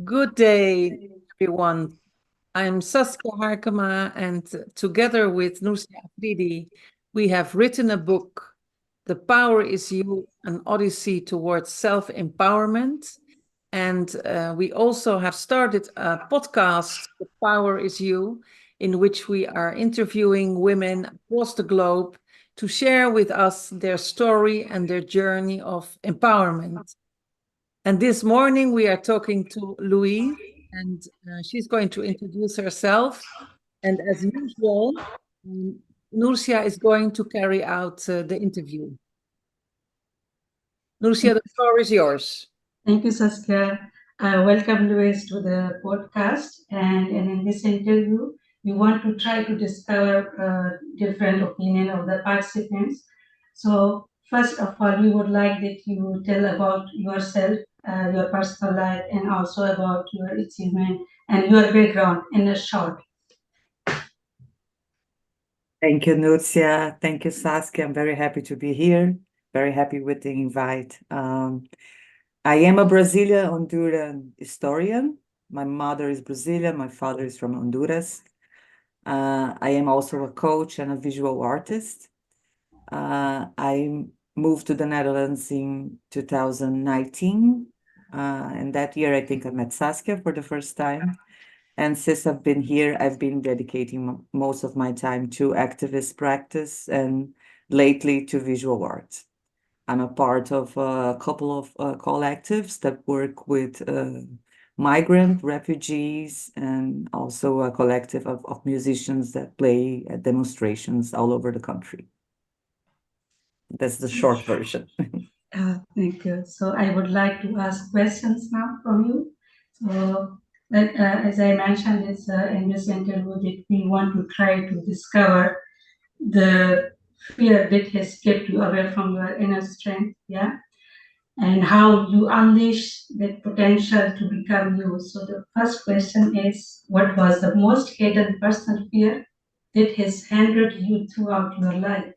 Good day, everyone. I'm Saskia Harkema, and together with Nusja Afridi, we have written a book, The Power is You, an Odyssey towards Self-Empowerment. And we also have started a podcast, The Power is You, in which we are interviewing women across the globe to share with us their story and their journey of empowerment. And this morning we are talking to Louise, and she's going to introduce herself. And as usual, um, Nursia is going to carry out the interview. Nursia, the floor is yours. Thank you, Saskia. Welcome, Louise, to the podcast. And in this interview, we want to try to discover different opinion of the participants. So, first of all, we would like that you tell about yourself, your personal life, and also about your achievement and your background in a short. Thank you, Nutzia. Thank you, Saskia. I'm very happy to be here. Very happy with the invite. I am a Brazilian Honduran historian. My mother is Brazilian. My father is from Honduras. I am also a coach and a visual artist. I moved to the Netherlands in 2019. And that year, I think I met Saskia for the first time. And since I've been here, I've been dedicating most of my time to activist practice and lately to visual art. I'm a part of a couple of collectives that work with migrant refugees and also a collective of musicians that play at demonstrations all over the country. That's the short version. Thank you. So I would like to ask questions now from you. So, as I mentioned in this interview, that we want to try to discover the fear that has kept you away from your inner strength, yeah, and how you unleash that potential to become you. So the first question is, what was the most hidden personal fear that has hindered you throughout your life?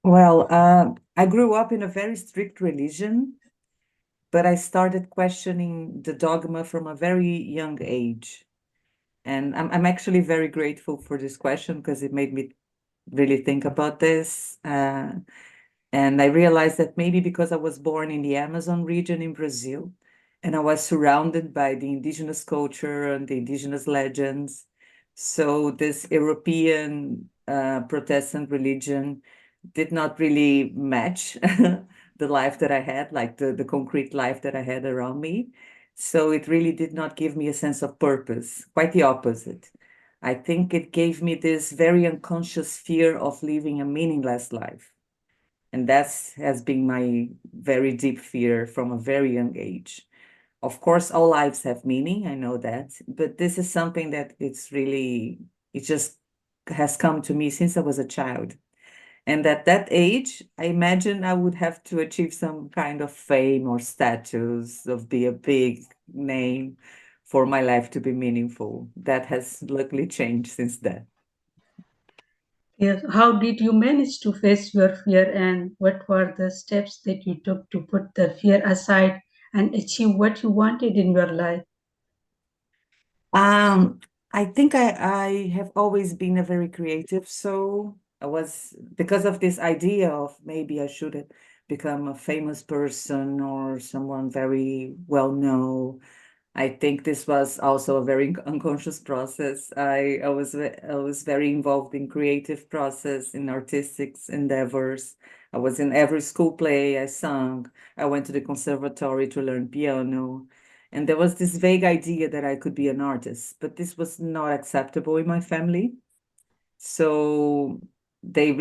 Well, I grew up in a very strict religion, but I started questioning the dogma from a very young age. And I'm actually very grateful for this question because it made me really think about this. And I realized that maybe because I was born in the Amazon region in Brazil, and I was surrounded by the indigenous culture and the indigenous legends. So this European Protestant religion did not really match the life that I had, like the concrete life that I had around me. So it really did not give me a sense of purpose, quite the opposite. I think it gave me this very unconscious fear of living a meaningless life. And that has been my very deep fear from a very young age. Of course, all lives have meaning, I know that, but this is something that it just has come to me since I was a child. And at that age, I imagine I would have to achieve some kind of fame or status, of be a big name for my life to be meaningful. That has luckily changed since then. Yes. How did you manage to face your fear, and what were the steps that you took to put the fear aside and achieve what you wanted in your life? Um, I think I have always been a very creative soul. I was, because of this idea of maybe I should have become a famous person or someone very well known. I think this was also a very unconscious process. I was very involved in creative process, in artistic endeavors. I was in every school play I sung. I went to the conservatory to learn piano. And there was this vague idea that I could be an artist, but this was not acceptable in my family. So they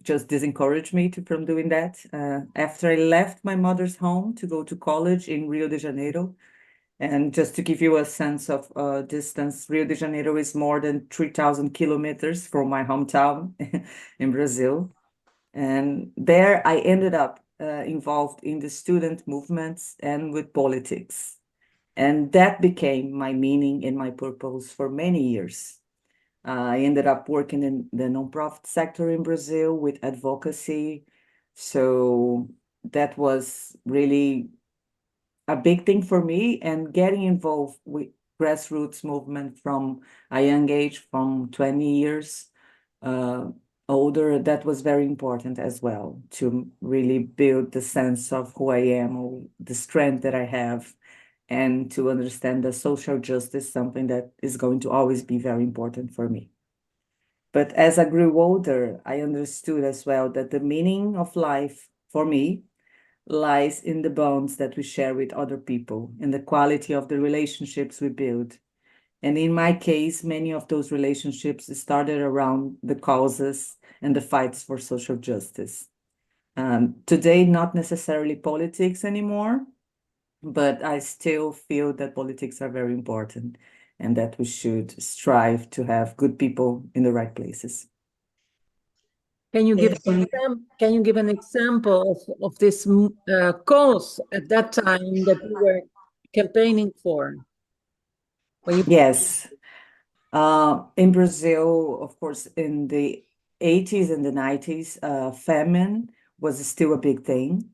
just disencouraged me from doing that. After I left my mother's home to go to college in Rio de Janeiro, and just to give you a sense of distance, Rio de Janeiro is more than 3,000 kilometers from my hometown in Brazil. And there I ended up involved in the student movements and with politics. And that became my meaning and my purpose for many years. I ended up working in the nonprofit sector in Brazil with advocacy. So that was really a big thing for me, and getting involved with grassroots movement from a young age, from 20 years uh, older, that was very important as well to really build the sense of who I am, or the strength that I have, and to understand that social justice, something that is going to always be very important for me. But as I grew older, I understood as well that the meaning of life for me lies in the bonds that we share with other people and the quality of the relationships we build. And in my case, many of those relationships started around the causes and the fights for social justice. Today, not necessarily politics anymore, but I still feel that politics are very important and that we should strive to have good people in the right places. Can you give Yes, and can you give an example of this cause at that time that you were campaigning for? When you Yes. In Brazil, of course, in the 80s and the 90s, famine was still a big thing.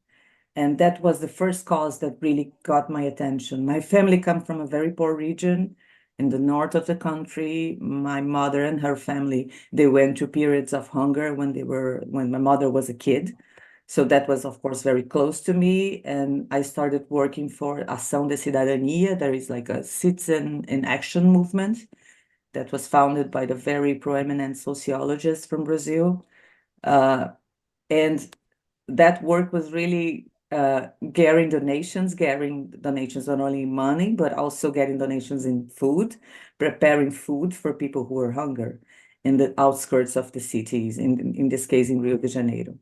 And that was the first cause that really got my attention. My family come from a very poor region in the north of the country. My mother and her family, they went through periods of hunger when my mother was a kid. So that was, of course, very close to me. And I started working for Ação de Cidadania. There is like a citizen in action movement that was founded by the very proeminent sociologist from Brazil. Uh, and that work was really getting donations not only in money, but also getting donations in food, preparing food for people who were hunger in the outskirts of the cities, in this case in Rio de Janeiro.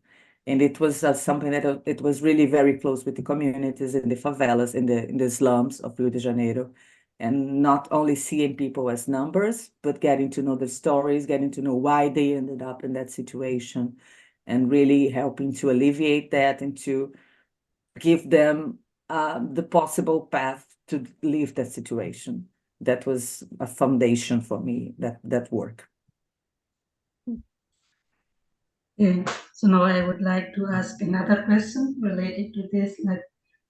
And it was something that it was really very close with the communities in the favelas, in the slums of Rio de Janeiro, and not only seeing people as numbers, but getting to know the stories, getting to know why they ended up in that situation, and really helping to alleviate that and to give them the possible path to leave that situation. That was a foundation for me, that work. yeah. So now I would like to ask another question related to this. Like,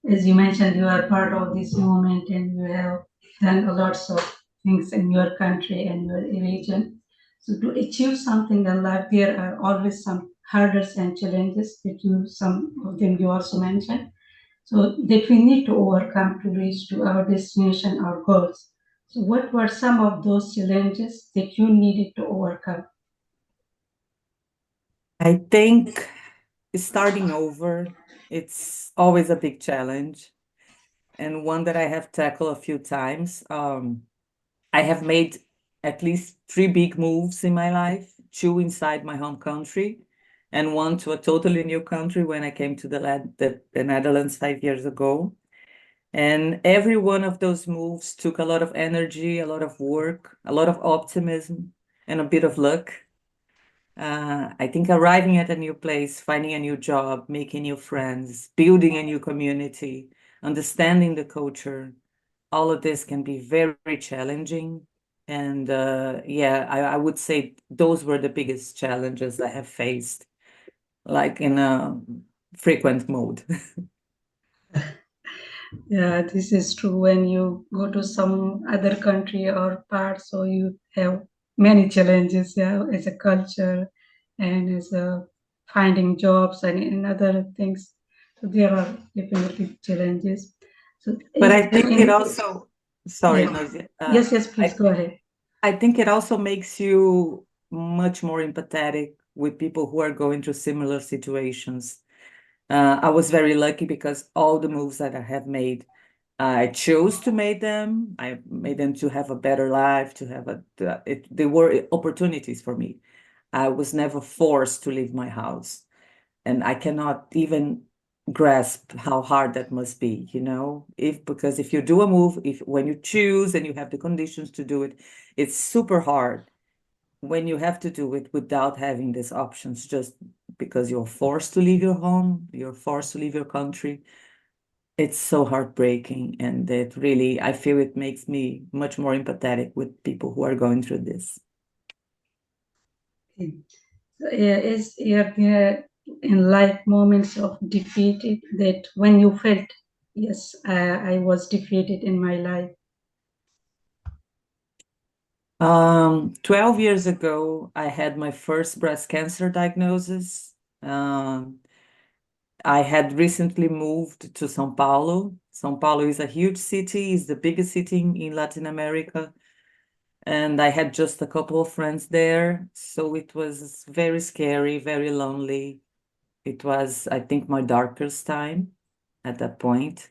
as you mentioned, you are part of this movement and you have done a lots of things in your country and your region. So to achieve something in life, there are always some hurdles and challenges that you, some of them you also mentioned. So that we need to overcome to reach to our destination, our goals. So what were some of those challenges that you needed to overcome? I think starting over, it's always a big challenge, and one that I have tackled a few times. I have made at least three big moves in my life, two inside my home country, and one to a totally new country when I came to the Netherlands 5 years ago. And every one of those moves took a lot of energy, a lot of work, a lot of optimism, and a bit of luck. I think arriving at a new place, finding a new job, making new friends, building a new community, understanding the culture, all of this can be very challenging. And yeah, I would say those were the biggest challenges I have faced, like in a frequent mode. Yeah, this is true. When you go to some other country or part, so you have many challenges, yeah, as a culture and as a finding jobs and in other things. So there are definitely challenges. So But is I there think it any, also, sorry, yeah, Nozi, yes, yes, please I, go ahead. I think it also makes you much more empathetic with people who are going through similar situations. I was very lucky because all the moves that I have made, I chose to make them. I made them to have a better life, to have they were opportunities for me. I was never forced to leave my house. And I cannot even grasp how hard that must be, because if you do a move, if when you choose and you have the conditions to do it, it's super hard when you have to do it without having these options, just because you're forced to leave your home, you're forced to leave your country. It's so heartbreaking, and it really, I feel it makes me much more empathetic with people who are going through this. Okay. So, yeah, is there in life moments of defeat that when you felt Yes, I was defeated in my life. 12 years ago, I had my first breast cancer diagnosis. Um, I had recently moved to São Paulo. São Paulo is a huge city, is the biggest city in Latin America. And I had just a couple of friends there. So it was very scary, very lonely. It was, I think, my darkest time at that point.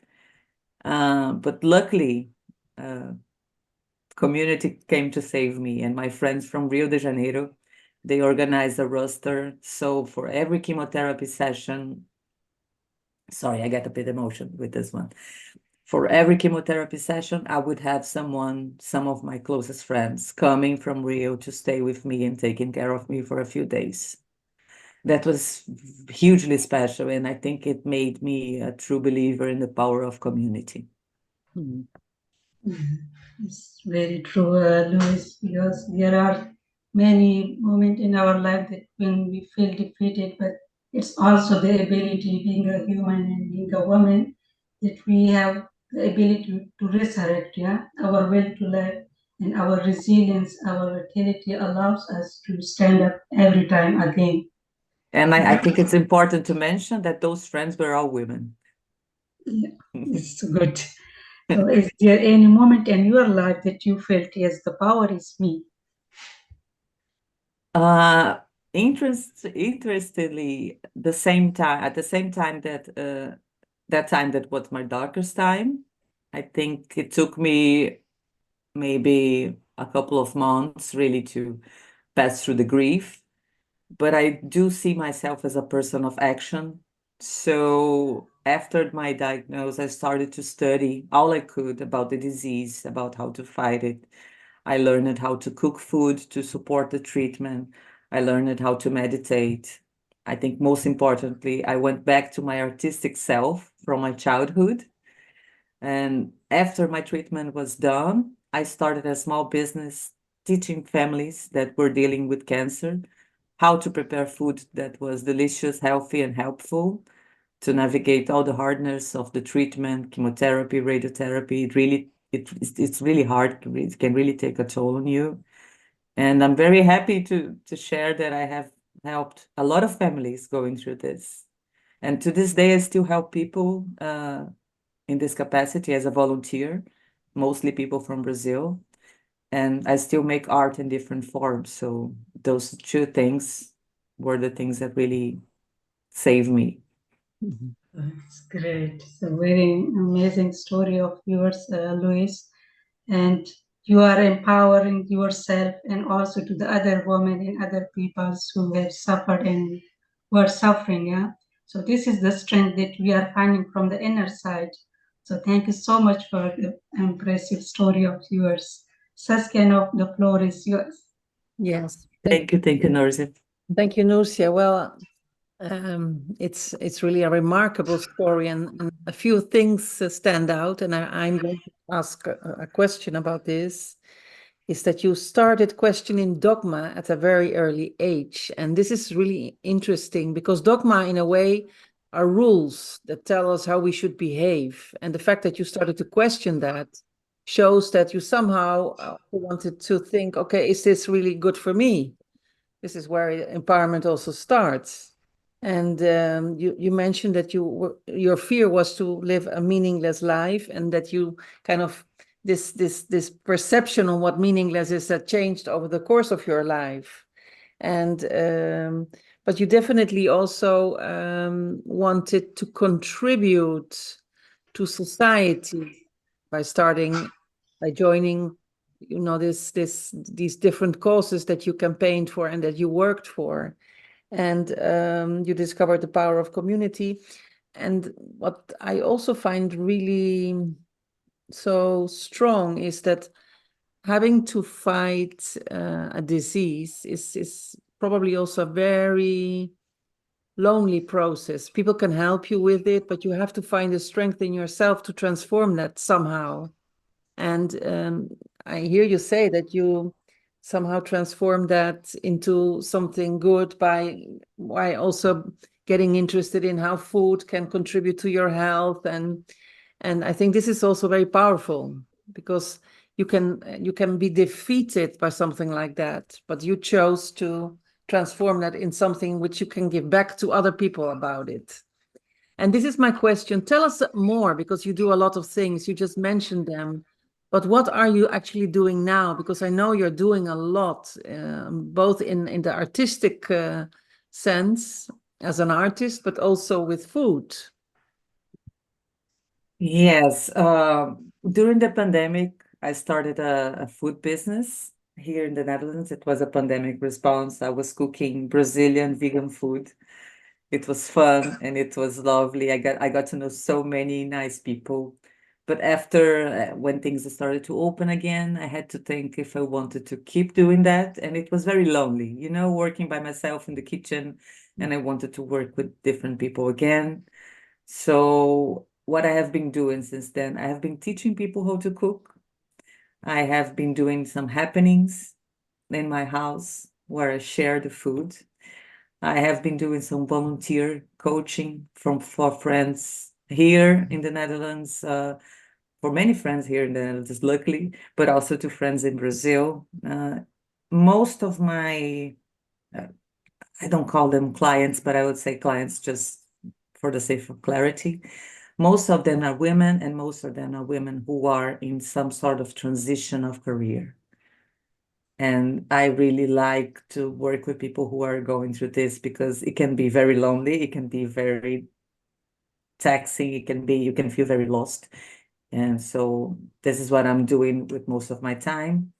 But luckily, uh, community came to save me, and my friends from Rio de Janeiro, they organized a roster. So for every chemotherapy session, sorry, I get a bit emotional with this one. For every chemotherapy session, I would have someone, some of my closest friends, coming from Rio to stay with me and taking care of me for a few days. That was hugely special, and I think it made me a true believer in the power of community. Mhm. It's very true, Louis, because there are many moments in our life that when we feel defeated, but it's also the ability, being a human and being a woman, that we have the ability to resurrect, yeah, our will to live and our resilience, our vitality allows us to stand up every time again. And I think it's important to mention that those friends were all women. Yeah, it's good. So, is there any moment in your life that you felt, yes, the power is me? Uh, Interestingly, the same time at the same time that that time that was my darkest time, I think it took me maybe a couple of months really to pass through the grief. But I do see myself as a person of action. So after my diagnosis, I started to study all I could about the disease, about how to fight it. I learned how to cook food to support the treatment. I learned how to meditate. I think most importantly, I went back to my artistic self from my childhood. And after my treatment was done, I started a small business teaching families that were dealing with cancer how to prepare food that was delicious, healthy, and helpful to navigate all the hardness of the treatment, chemotherapy, radiotherapy. It's really hard. It can really take a toll on you. And I'm very happy to share that I have helped a lot of families going through this. And to this day, I still help people in this capacity as a volunteer, mostly people from Brazil. And I still make art in different forms. So those two things were the things that really saved me. Mhm. That's great. It's a very amazing story of yours, Louis. And you are empowering yourself and also to the other women and other peoples who have suffered and were suffering. Yeah. So this is the strength that we are finding from the inner side. So thank you so much for the impressive story of yours. Saskia, now the floor is yours. Yes. Thank you, Norzi. Thank you, Nusia. Well, it's really a remarkable story, and a few things stand out. And I'm going to ask a question about this. Is that you started questioning dogma at a very early age, and this is really interesting because dogma, in a way, are rules that tell us how we should behave, and the fact that you started to question that shows that you somehow wanted to think, okay, is this really good for me? This is where empowerment also starts. And you mentioned that your fear was to live a meaningless life, and that you kind of this perception on what meaningless is that changed over the course of your life. And but you definitely also wanted to contribute to society by starting by joining, these different causes that you campaigned for and that you worked for. And you discovered the power of community. And what I also find really so strong is that having to fight a disease is probably also a very lonely process. People can help you with it, but you have to find the strength in yourself to transform that somehow. And I hear you say that you somehow transform that into something good by also getting interested in how food can contribute to your health. And And I think this is also very powerful because you can be defeated by something like that, but you chose to transform that in something which you can give back to other people about it. And this is my question. Tell us more, because you do a lot of things. You just mentioned them. But what are you actually doing now? Because I know you're doing a lot, both in the artistic sense as an artist, but also with food. Yes, during the pandemic, I started a food business here in the Netherlands. It was a pandemic response. I was cooking Brazilian vegan food. It was fun and it was lovely. I got to know so many nice people. But after when things started to open again, I had to think if I wanted to keep doing that. And it was very lonely, working by myself in the kitchen. And I wanted to work with different people again. So what I have been doing since then, I have been teaching people how to cook. I have been doing some happenings in my house where I share the food. I have been doing some volunteer coaching for friends here in the Netherlands, for many friends here in the Netherlands, luckily, but also to friends in Brazil. Most of my, uh, I don't call them clients, but I would say clients just for the sake of clarity. Most of them are women, and most of them are women who are in some sort of transition of career. And I really like to work with people who are going through this because it can be very lonely, it can be very taxing, you can feel very lost. And so this is what I'm doing with most of my time.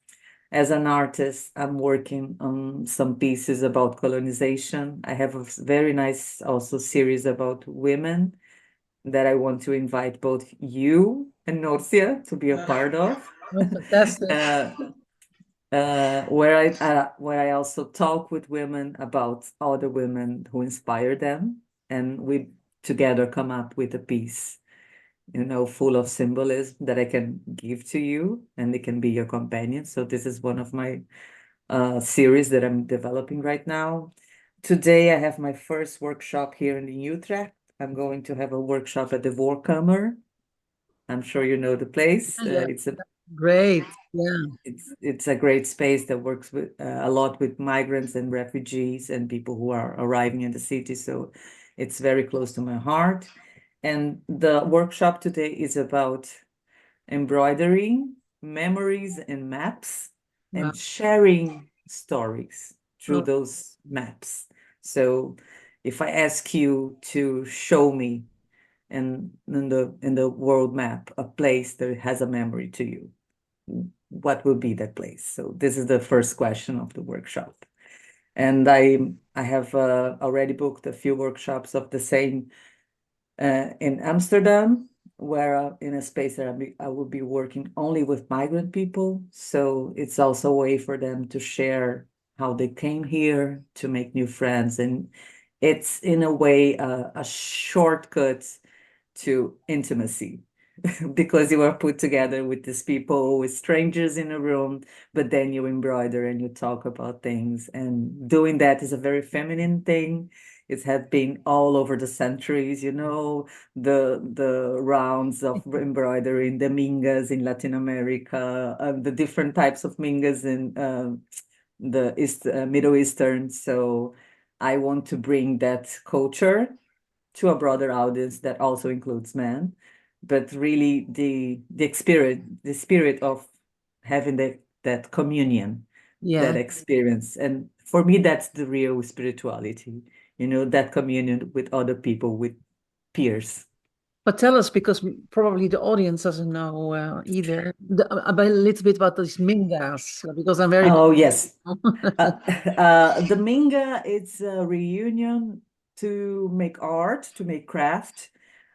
As an artist, I'm working on some pieces about colonization. I have a very nice also series about women that I want to invite both you and Norcia to be a part of. Oh, fantastic. Where I also talk with women about other women who inspire them, and we together come up with a piece, full of symbolism that I can give to you, and it can be your companion. So this is one of my series that I'm developing right now. Today I have my first workshop here in Utrecht. I'm going to have a workshop at the Voorkamer. I'm sure you know the place. Yeah, It's a great. Yeah. it's a great space that works with a lot with migrants and refugees and people who are arriving in the city. So it's very close to my heart. And the workshop today is about embroidering, memories, and maps, Wow. and sharing stories through Oh, those maps. So if I ask you to show me in the world map a place that has a memory to you, what will be that place? So this is the first question of the workshop. And I have already booked a few workshops of the same in Amsterdam, where in a space that I will be working only with migrant people. So it's also a way for them to share how they came here, to make new friends. And it's in a way a shortcut to intimacy because you are put together with these people, with strangers in a room, but then you embroider and you talk about things. And doing that is a very feminine thing. It has been all over the centuries, the rounds of embroidery, the mingas in Latin America, the different types of mingas in the Middle Eastern. So I want to bring that culture to a broader audience that also includes men, but really the spirit of having that communion, that yeah. experience. And for me, that's the real spirituality, that communion with other people, with peers. But tell us, because probably the audience doesn't know either, about a little bit about these mingas, because I'm very. Oh, yes. The Minga, it's a reunion to make art, to make craft.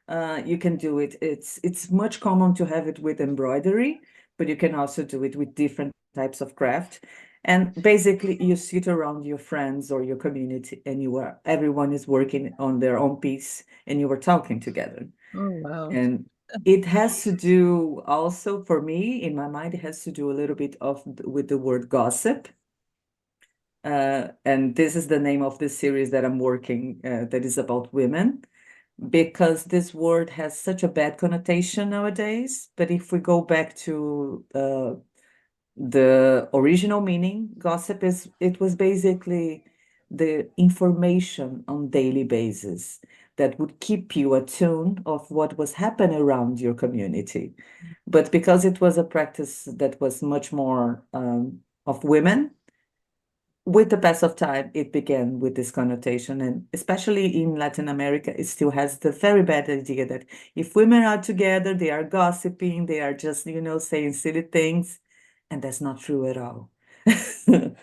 You can do it. It's much common to have it with embroidery, but you can also do it with different types of craft. And basically, you sit around your friends or your community, and everyone is working on their own piece, and you are talking together. Oh, wow. And it has to do also, for me, in my mind, it has to do a little bit with the word gossip. And this is the name of this series that I'm working, that is about women. because this word has such a bad connotation nowadays. But if we go back to the original meaning, gossip is it was basically the information on daily basis that would keep you attuned of what was happening around your community. But because it was a practice that was much more of women, with the pass of time, it began with this connotation, and especially in Latin America, it still has the very bad idea that if women are together, they are gossiping, they are just, saying silly things, and that's not true at all. Mm.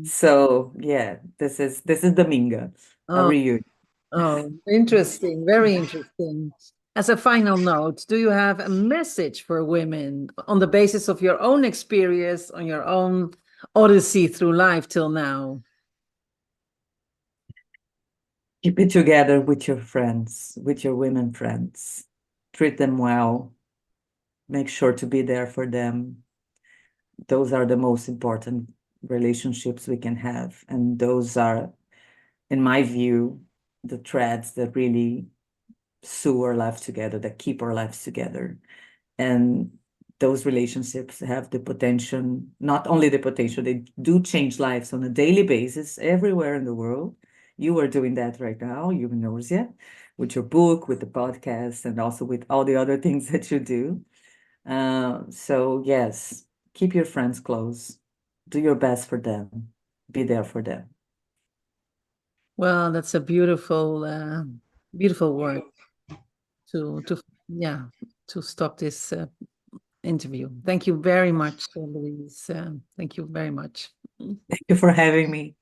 So yeah, this is the Minga, a Oh, reunion. oh, interesting. Very interesting. As a final note, do you have a message for women on the basis of your own experience, on your own odyssey through life till now? Keep it together with your friends, with your women friends. Treat them well. Make sure to be there for them. Those are the most important relationships we can have. And those are, in my view, the threads that really sew our lives together, that keep our lives together. And those relationships have the potential, not only the potential, they do change lives on a daily basis everywhere in the world. You are doing that right now, you know, yeah, with your book, with the podcast, and also with all the other things that you do. So yes, keep your friends close. Do your best for them. Be there for them. Well, that's a beautiful, beautiful word to yeah to stop this interview. Thank you very much, Louise. Thank you very much. Thank you for having me.